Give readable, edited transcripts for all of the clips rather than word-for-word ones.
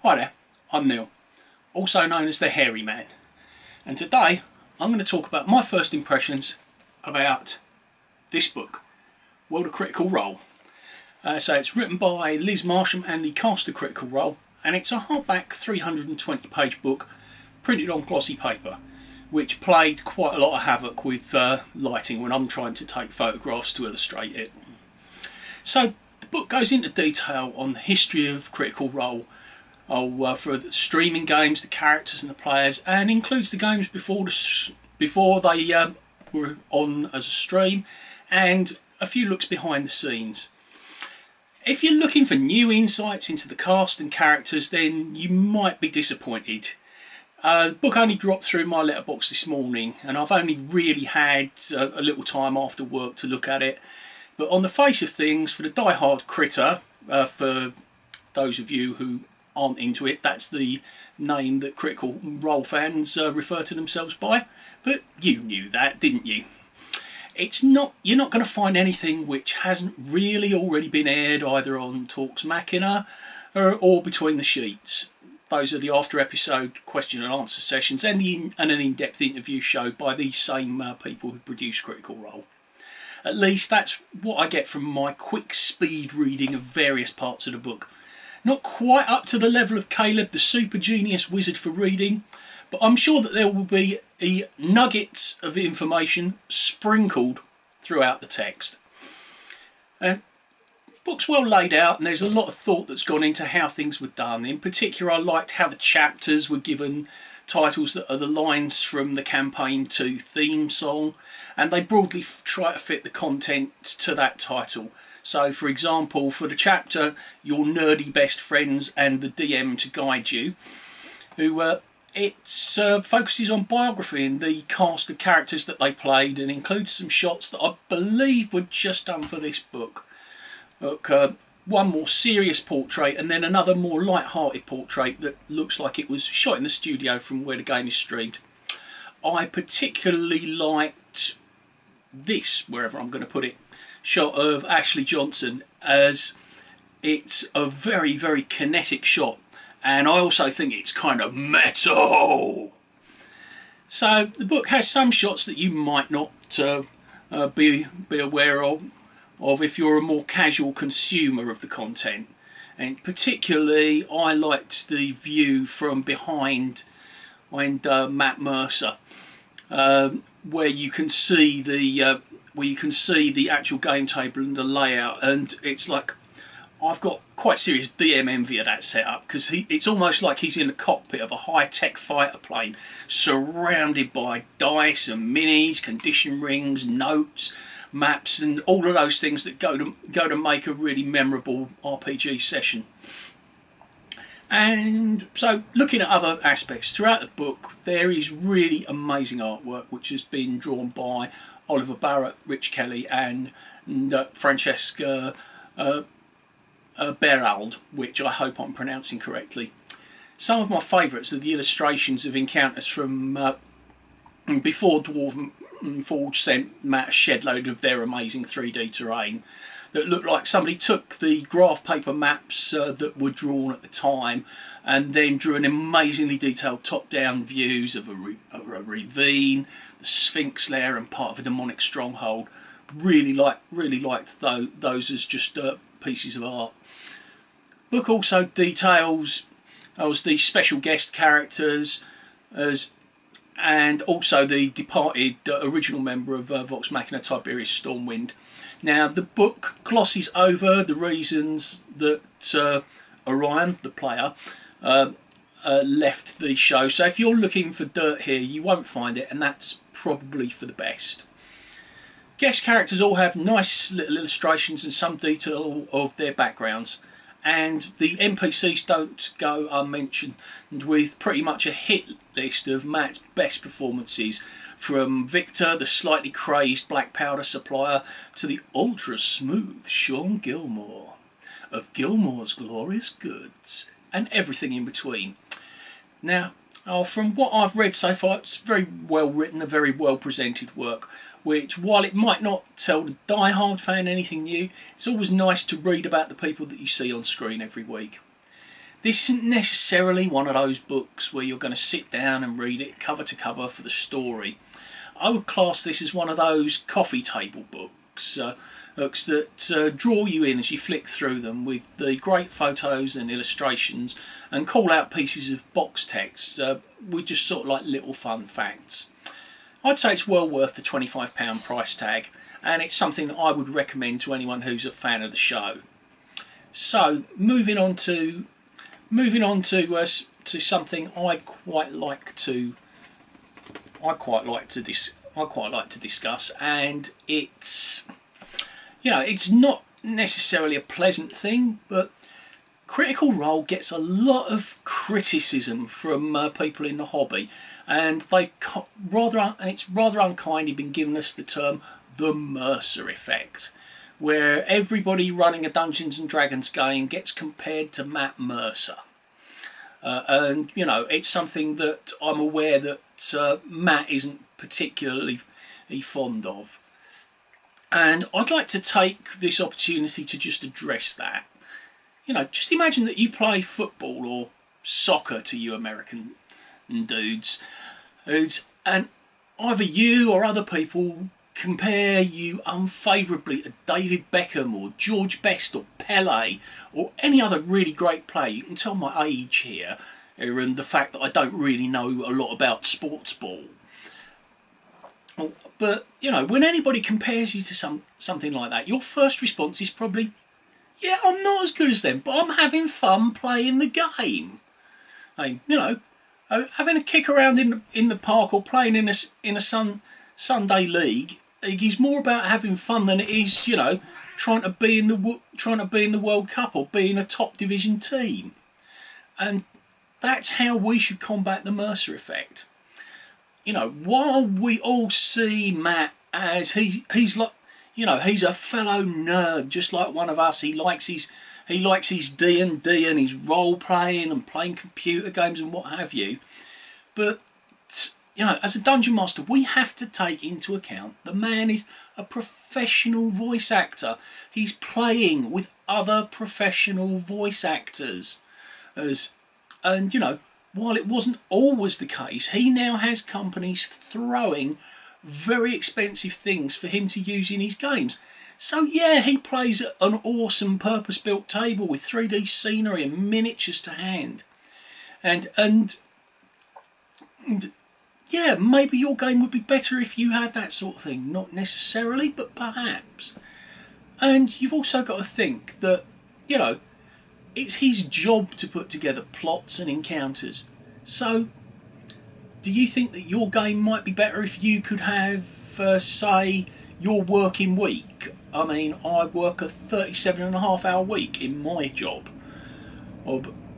Hi there, I'm Neil, also known as the Hairy Man, and today I'm going to talk about my first impressions about this book, World of Critical Role. So it's written by Liz Marsham and the cast of Critical Role, and it's a hardback 320 page book printed on glossy paper, which played quite a lot of havoc with lighting when I'm trying to take photographs to illustrate it. So the book goes into detail on the history of Critical Role, for the streaming games, the characters and the players, and includes the games before they were on as a stream, and a few looks behind the scenes. If you're looking for new insights into the cast and characters, then you might be disappointed. The book only dropped through my letterbox this morning, and I've only really had a little time after work to look at it. But on the face of things, for the die-hard critter, for those of you who aren't into it, that's the name that Critical Role fans refer to themselves by. But you knew that, didn't you? You're not going to find anything which hasn't really already been aired either on Talks Machina or Between the Sheets. Those are the after episode question and answer sessions and an in-depth interview show by the same people who produce Critical Role. At least that's what I get from my quick speed reading of various parts of the book. Not quite up to the level of Caleb, the super genius wizard for reading, but I'm sure that there will be nuggets of information sprinkled throughout the text. The book's well laid out, and there's a lot of thought that's gone into how things were done. In particular, I liked how the chapters were given titles that are the lines from the campaign to theme song, and they broadly try to fit the content to that title. So, for example, for the chapter Your Nerdy Best Friends and the DM to Guide You, it focuses on biography and the cast of characters that they played, and includes some shots that I believe were just done for this book. Look, one more serious portrait and then another more light-hearted portrait that looks like it was shot in the studio from where the game is streamed. I particularly liked this, wherever I'm going to put it, shot of Ashley Johnson, as it's a very, very kinetic shot, and I also think it's kind of metal. So the book has some shots that you might not be aware of if you're a more casual consumer of the content, and particularly I liked the view from behind Matt Mercer, where you can see the actual game table and the layout, and it's like I've got quite serious DM envy of that setup, because it's almost like he's in the cockpit of a high-tech fighter plane, surrounded by dice and minis, condition rings, notes, maps, and all of those things that go to make a really memorable RPG session. And so, looking at other aspects throughout the book, there is really amazing artwork which has been drawn by Oliver Barrett, Rich Kelly and Francesca Berald, which I hope I'm pronouncing correctly. Some of my favourites are the illustrations of encounters from before Dwarven Forge sent Matt a shed load of their amazing 3D terrain that looked like somebody took the graph paper maps that were drawn at the time and then drew an amazingly detailed top-down views of a ravine, the Sphinx lair and part of a demonic stronghold. Really liked those as just pieces of art. Book also details the special guest characters and also the departed original member of Vox Machina, Tiberius Stormwind. Now the book glosses over the reasons that Orion, the player, left the show, so if you're looking for dirt here you won't find it, and that's probably for the best. Guest characters all have nice little illustrations and some detail of their backgrounds, and the NPCs don't go unmentioned, with pretty much a hit list of Matt's best performances, from Victor, the slightly crazed black powder supplier, to the ultra smooth Sean Gilmore of Gilmore's Glorious Goods, and everything in between. Now, from what I've read so far, it's very well written, a very well presented work, which, while it might not tell the die-hard fan anything new, it's always nice to read about the people that you see on screen every week. This isn't necessarily one of those books where you're going to sit down and read it cover to cover for the story. I would class this as one of those coffee table books, books that draw you in as you flick through them with the great photos and illustrations and call out pieces of box text with just sort of like little fun facts. I'd say it's well worth the £25 price tag, and it's something that I would recommend to anyone who's a fan of the show. So moving on to something I quite like to discuss, and it's, you know, it's not necessarily a pleasant thing, but Critical Role gets a lot of criticism from people in the hobby, and it's rather unkindly been given us the term the Mercer effect, where everybody running a Dungeons and Dragons game gets compared to Matt Mercer. And you know, it's something that I'm aware that Matt isn't particularly fond of, and I'd like to take this opportunity to just address that. You know, just imagine that you play football or soccer, to you American dudes, and either you or other people compare you unfavourably to David Beckham or George Best or Pele or any other really great player. You can tell my age here and the fact that I don't really know a lot about sports ball. But, you know, when anybody compares you to something like that, your first response is probably, yeah, I'm not as good as them, but I'm having fun playing the game. You know, having a kick around in the park or playing in a Sunday league is more about having fun than it is, you know, trying to be in the World Cup or be in a top division team. And that's how we should combat the Mercer effect. You know, while we all see Matt as he's like, you know, he's a fellow nerd just like one of us. He likes his D&D and his role playing and playing computer games and what have you. But you know, as a dungeon master, we have to take into account the man is a professional voice actor. He's playing with other professional voice actors. And you know, while it wasn't always the case, he now has companies throwing very expensive things for him to use in his games. So yeah, he plays an awesome purpose-built table with 3D scenery and miniatures to hand. And yeah, maybe your game would be better if you had that sort of thing. Not necessarily, but perhaps. And you've also got to think that, you know, it's his job to put together plots and encounters. So, do you think that your game might be better if you could have, say, your working week? I mean, I work a 37.5-hour week in my job.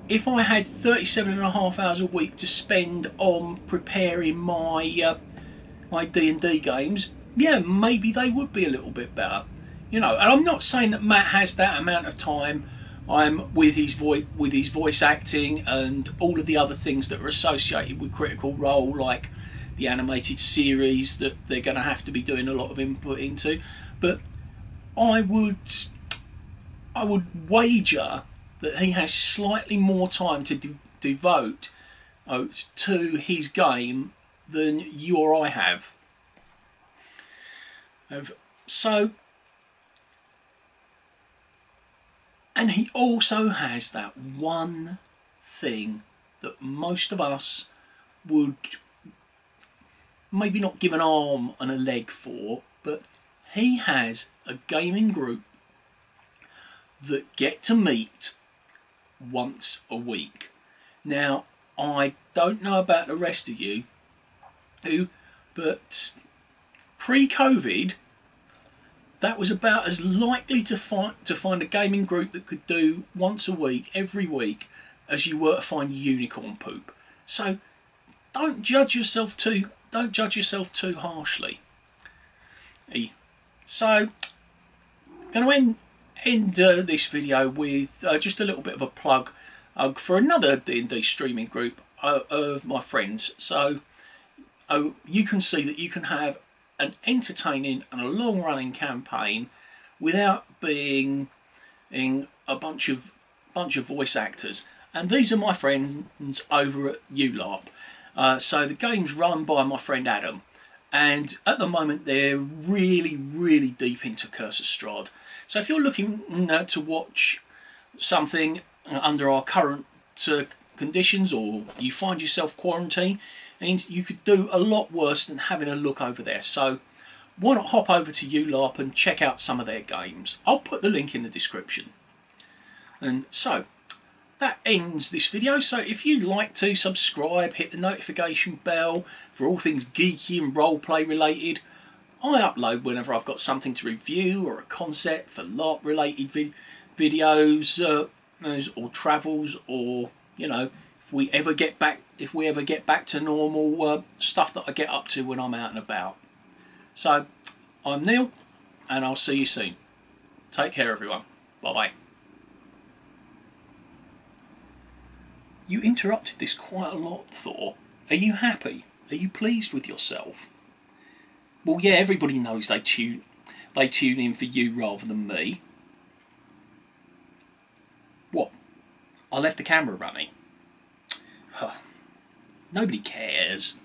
If I had 37.5 hours a week to spend on preparing my my D&D games, yeah, maybe they would be a little bit better. You know, and I'm not saying that Matt has that amount of time with his voice acting and all of the other things that are associated with Critical Role, like the animated series that they're going to have to be doing a lot of input into. But I would wager that he has slightly more time to devote to his game than you or I have. So, and he also has that one thing that most of us would maybe not give an arm and a leg for, but he has a gaming group that get to meet once a week. Now, I don't know about the rest of you, but pre-COVID, that was about as likely to find a gaming group that could do once a week, every week, as you were to find unicorn poop. So don't judge yourself too harshly. So, going to end this video with just a little bit of a plug for another D&D streaming group of my friends. So you can see that you can have an entertaining and a long-running campaign without being in a bunch of voice actors. and these are my friends over at ULARP. So the game's run by my friend Adam, and at the moment they're really deep into Curse of Strahd. So if you're looking to watch something under our current conditions, or you find yourself quarantined, and you could do a lot worse than having a look over there. So why not hop over to ULARP and check out some of their games. I'll put the link in the description. And so that ends this video. So if you'd like to subscribe, hit the notification bell for all things geeky and roleplay related. I upload whenever I've got something to review or a concept for LARP related videos or travels, or you know, if we ever get back to normal stuff that I get up to when I'm out and about. So I'm Neil, and I'll see you soon. Take care, everyone. Bye bye. You interrupted this quite a lot, Thor. Are you happy? Are you pleased with yourself? Well, yeah, everybody knows they tune in for you rather than me. What? I left the camera running. Nobody cares.